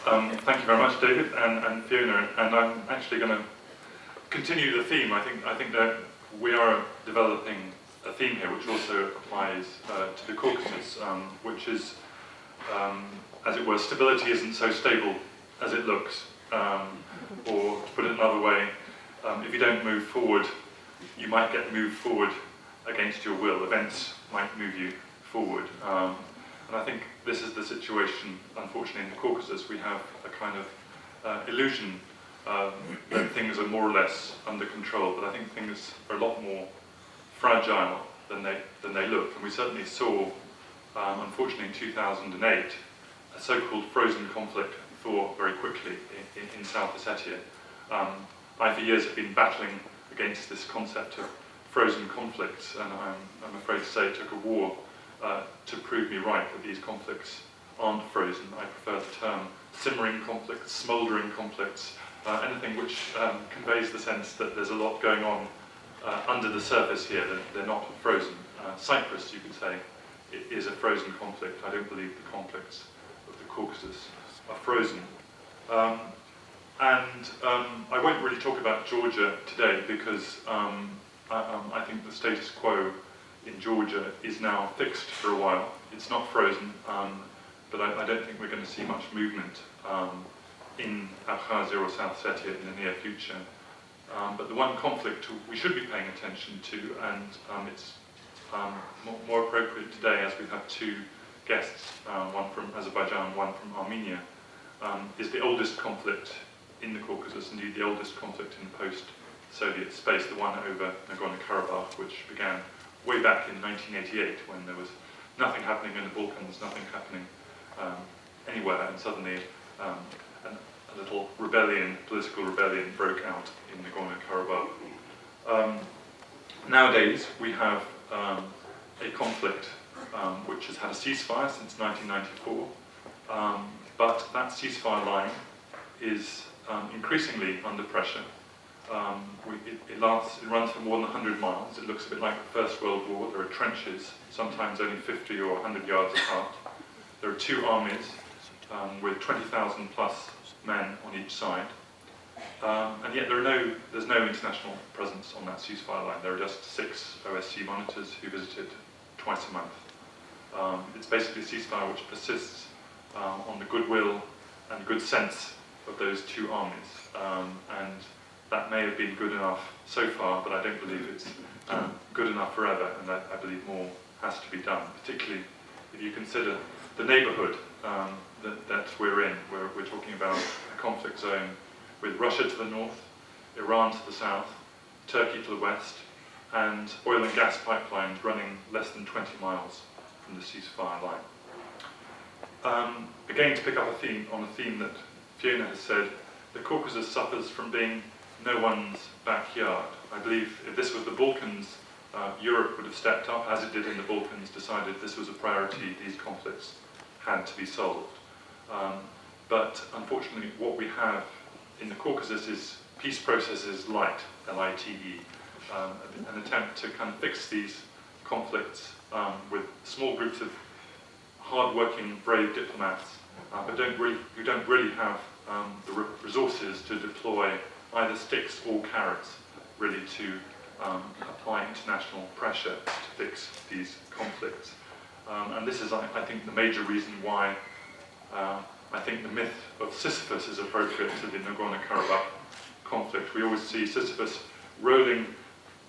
Thank you very much, David and Fiona. And I'm actually going to continue the theme. I think that we are developing a theme here which also applies to the Caucasus, which is, as it were, stability isn't so stable as it looks. Or to put it another way, if you don't move forward, you might get moved forward against your will. Events might move you forward. And I think this is the situation, unfortunately, in the Caucasus. We have a kind of illusion that things are more or less under control, but I think things are a lot more fragile than they look. And we certainly saw, unfortunately, in 2008, a so-called frozen conflict thaw very quickly in South Ossetia. I, for years, have been battling against this concept of frozen conflicts, and I'm afraid to say it took a war to prove me right that these conflicts aren't frozen. I prefer the term simmering conflicts, smouldering conflicts, anything which conveys the sense that there's a lot going on under the surface here, that they're not frozen. Cyprus, you could say, is a frozen conflict. I don't believe the conflicts of the Caucasus are frozen. I won't really talk about Georgia today because I think the status quo in Georgia is now fixed for a while. It's not frozen, but I don't think we're going to see much movement in Abkhazia or South Ossetia in the near future. But the one conflict we should be paying attention to, and it's more appropriate today as we have two guests, one from Azerbaijan, one from Armenia, is the oldest conflict in the Caucasus, indeed the oldest conflict in post-Soviet space, the one over Nagorno Karabakh, which began way back in 1988 when there was nothing happening in the Balkans, nothing happening anywhere, and suddenly a little rebellion, political rebellion, broke out in Nagorno-Karabakh. Nowadays, we have a conflict which has had a ceasefire since 1994, but that ceasefire line is increasingly under pressure. It runs for more than 100 miles. It looks a bit like the First World War. There are trenches, sometimes only 50 or 100 yards apart. There are two armies with 20,000 plus men on each side. And yet there's no international presence on that ceasefire line. There are just 6 OSCE monitors who visited twice a month. It's basically a ceasefire which persists on the goodwill and good sense of those two armies. And that may have been good enough so far, but I don't believe it's good enough forever, and I believe more has to be done, particularly if you consider the neighbourhood that we're in. We're talking about a conflict zone with Russia to the north, Iran to the south, Turkey to the west, and oil and gas pipelines running less than 20 miles from the ceasefire line. Again, to pick up a theme that Fiona has said, the Caucasus suffers from being no one's backyard. I believe if this was the Balkans, Europe would have stepped up, as it did in the Balkans, decided this was a priority, these conflicts had to be solved. But unfortunately, what we have in the Caucasus is peace processes light, L-I-T-E, an attempt to kind of fix these conflicts with small groups of hard-working, brave diplomats, but who don't really have the resources to deploy either sticks or carrots, really, to apply international pressure to fix these conflicts. And this is, I think, the major reason why I think the myth of Sisyphus is appropriate to the Nagorno-Karabakh conflict. We always see Sisyphus rolling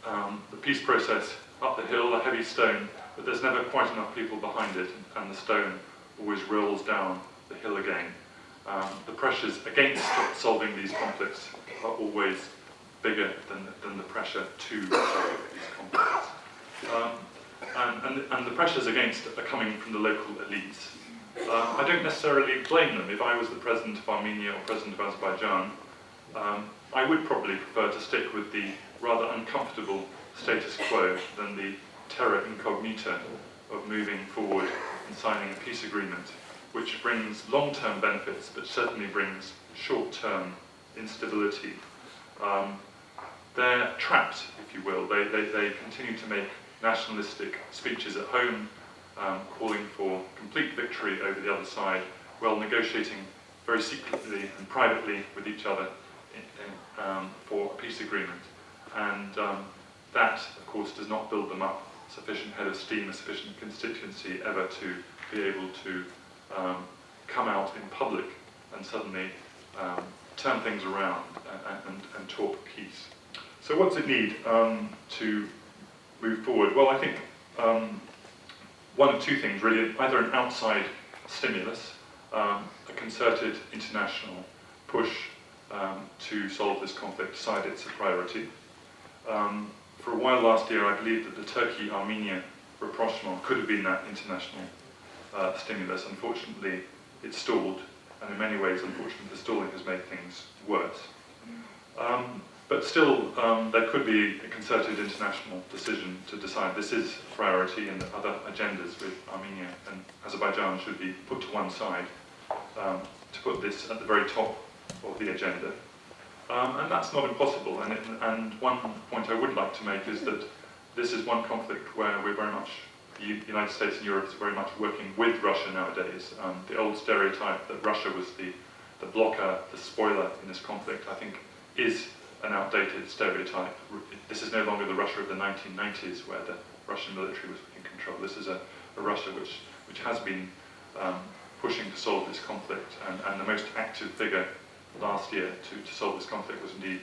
the peace process up the hill, a heavy stone, but there's never quite enough people behind it, and the stone always rolls down the hill again. The pressures against solving these conflicts are always bigger than the pressure to solve these conflicts. And the pressures against are coming from the local elites. I don't necessarily blame them. If I was the president of Armenia or president of Azerbaijan, I would probably prefer to stick with the rather uncomfortable status quo than the terra incognita of moving forward and signing a peace agreement, which brings long-term benefits, but certainly brings short-term instability. They're trapped, if you will. They continue to make nationalistic speeches at home, calling for complete victory over the other side, while negotiating very secretly and privately with each other for a peace agreement. And that, of course, does not build them up sufficient head of steam, a sufficient constituency ever to be able to come out in public and suddenly turn things around and talk peace. So what does it need to move forward? Well, I think one of two things really, either an outside stimulus, a concerted international push to solve this conflict, decide it's a priority. For a while last year, I believe that the Turkey-Armenian Rapprochement could have been that international stimulus. Unfortunately, it stalled, and in many ways, unfortunately, the stalling has made things worse. But still, there could be a concerted international decision to decide this is a priority, and other agendas with Armenia and Azerbaijan should be put to one side to put this at the very top of the agenda. And that's not impossible. And one point I would like to make is that this is one conflict where we're very much, the United States and Europe is very much working with Russia nowadays. The old stereotype that Russia was the blocker, the spoiler in this conflict, I think is an outdated stereotype. This is no longer the Russia of the 1990s where the Russian military was in control. This is a Russia which has been pushing to solve this conflict, and the most active figure last year to solve this conflict was indeed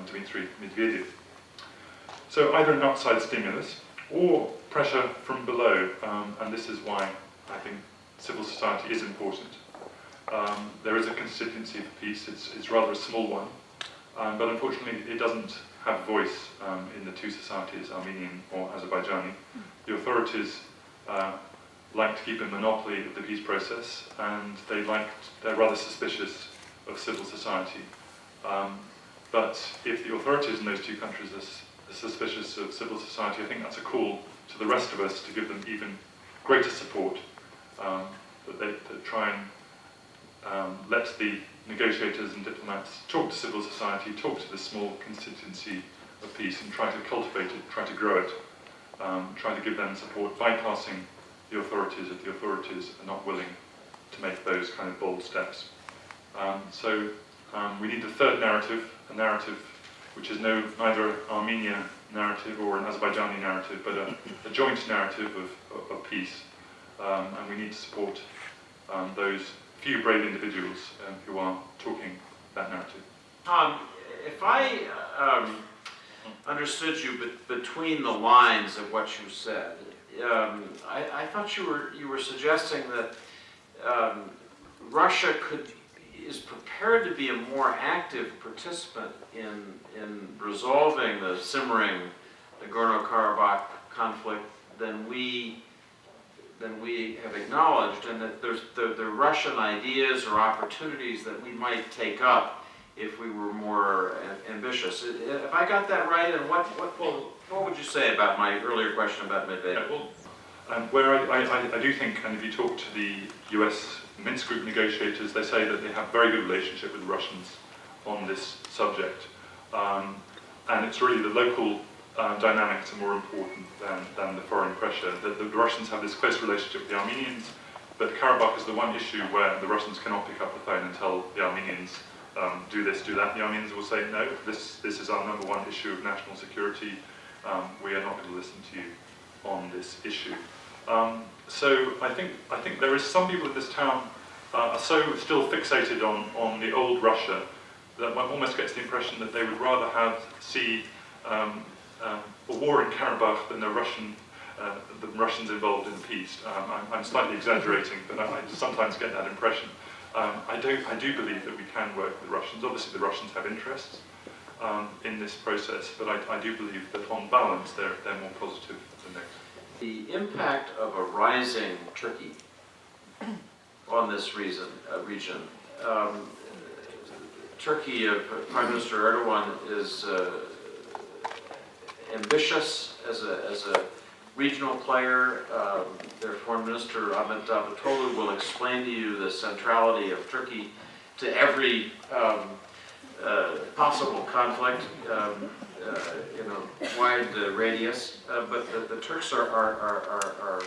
Dmitry Medvedev. So either an outside stimulus or pressure from below, and this is why I think civil society is important. There is a constituency for peace, it's rather a small one, but unfortunately it doesn't have a voice in the two societies, Armenian or Azerbaijani. The authorities like to keep a monopoly of the peace process, and they're rather suspicious of civil society. But if the authorities in those two countries are suspicious of civil society, I think that's a call to the rest of us to give them even greater support, that they try and let the negotiators and diplomats talk to civil society, talk to this small constituency of peace, and try to cultivate it, try to grow it, try to give them support, bypassing the authorities if the authorities are not willing to make those kind of bold steps. So we need the third narrative, a narrative which is neither an Armenian narrative or an Azerbaijani narrative, but a joint narrative of peace. And we need to support those few brave individuals who are talking that narrative. If I understood you between the lines of what you said, I thought you were suggesting that Russia is prepared to be a more active participant in resolving the simmering Nagorno Karabakh conflict than we have acknowledged, and that there's the Russian ideas or opportunities that we might take up if we were more ambitious. If I got that right, and what would you say about my earlier question about Medvedev? Yeah, well, where I do think, and if you talk to the US Minsk group negotiators, they say that they have a very good relationship with the Russians on this subject. And it's really the local dynamics are more important than the foreign pressure. The Russians have this close relationship with the Armenians, but Karabakh is the one issue where the Russians cannot pick up the phone and tell the Armenians, do this, do that. The Armenians will say, no, this is our number one issue of national security. We are not going to listen to you on this issue. So I think there is some people in this town are so still fixated on the old Russia that one almost gets the impression that they would rather see a war in Karabakh than the Russians involved in peace. I'm slightly exaggerating, but I sometimes get that impression. I do believe that we can work with Russians. Obviously, the Russians have interests in this process, but I do believe that on balance they're more positive than negative. The impact of a rising Turkey on this region. Turkey, Prime Minister Erdogan is ambitious as a regional player. Their Foreign Minister Ahmet Davutoglu will explain to you the centrality of Turkey to every possible conflict in a wide radius. But the Turks are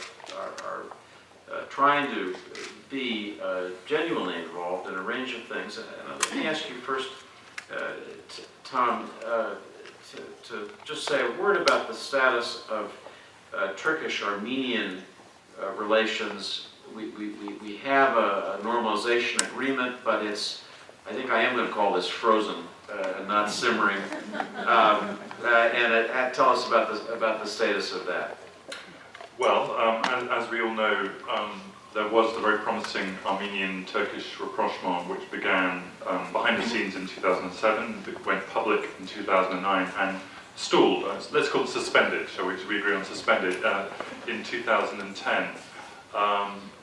trying to be genuinely involved in a range of things. And let me ask you first, Tom, to just say a word about the status of Turkish-Armenian relations. We have a normalization agreement, but it's, I think I am going to call this frozen, not simmering. And tell us about the status of that. Well, as we all know, there was the very promising Armenian-Turkish Rapprochement, which began behind the scenes in 2007, that went public in 2009, and stalled, let's call it suspended, shall we? So we agree on suspended, in 2010.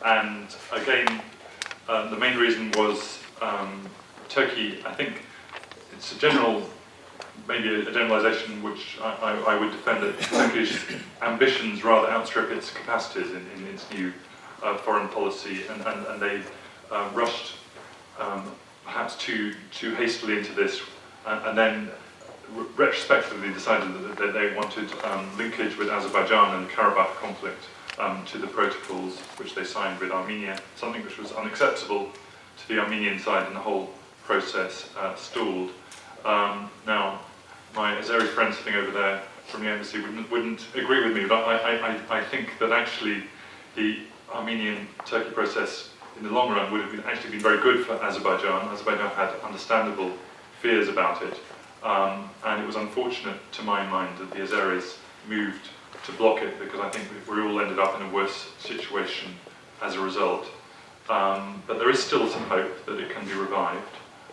And again, the main reason was Turkey, I think it's a general, maybe a generalization which I would defend, that Turkish ambitions rather outstrip its capacities in its new foreign policy, and they rushed perhaps too hastily into this, and then retrospectively decided that they wanted linkage with Azerbaijan and the Karabakh conflict to the protocols which they signed with Armenia, something which was unacceptable to the Armenian side, and the whole process stalled. Now, my Azeri friend sitting over there from the embassy wouldn't agree with me, but I think that actually the Armenian-Turkey process in the long run would have actually been very good for Azerbaijan. Azerbaijan had understandable fears about it, and it was unfortunate to my mind that the Azeris moved to block it, because I think we all ended up in a worse situation as a result. But there is still some hope that it can be revived,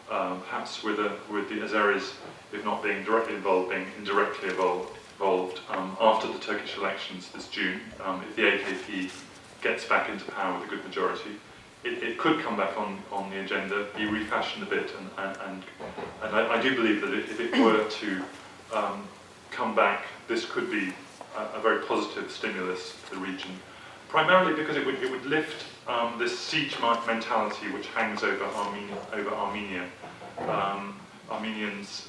perhaps with the Azeris, if not being directly involved, being indirectly involved after the Turkish elections this June. If the AKP gets back into power with a good majority, it could come back on the agenda, be refashioned a bit, and I do believe that if it were to come back, this could be a very positive stimulus to the region, primarily because it would lift this siege mentality which hangs over Armenia. Armenians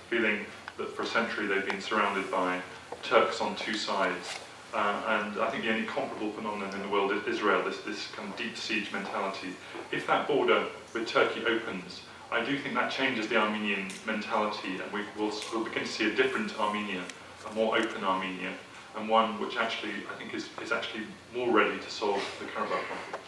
feeling that for a century they've been surrounded by Turks on two sides, and I think the only comparable phenomenon in the world is Israel, this kind of deep siege mentality. If that border with Turkey opens, I do think that changes the Armenian mentality, and we'll begin to see a different Armenia, a more open Armenia, and one which actually I think is actually more ready to solve the Karabakh conflict.